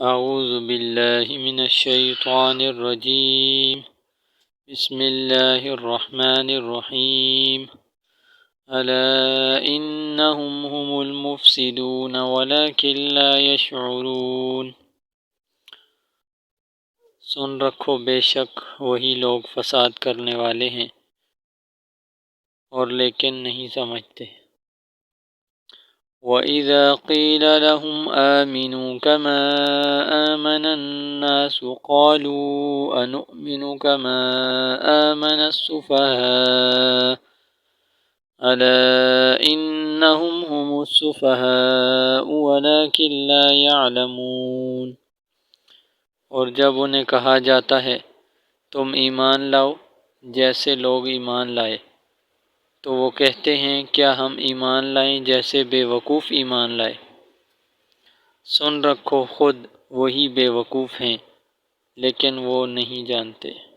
اعوذ باللہ من الشیطان الرجیم بسم اللہ الرحمن الرحیم الا انہم هم المفسدون ولکن لا یشعرون۔ سن رکھو بے شک وہی لوگ فساد کرنے والے ہیں اور لیکن نہیں سمجھتے۔ وَإِذَا قِيلَ لَهُمْ آمِنُوا كَمَا آمَنَ النَّاسُ قَالُوا أَنُؤْمِنُ كَمَا آمَنَ السُّفَهَاءُ أَلَا إِنَّهُمْ هُمُ السُّفَهَاءُ وَلَكِنْ لَا يَعْلَمُونَ۔ اور جب انہیں کہا جاتا ہے تم ایمان لاؤ جیسے لوگ ایمان لائے، تو وہ کہتے ہیں کیا ہم ایمان لائیں جیسے بے وقوف ایمان لائے۔ سن رکھو خود وہی بے وقوف ہیں لیکن وہ نہیں جانتے۔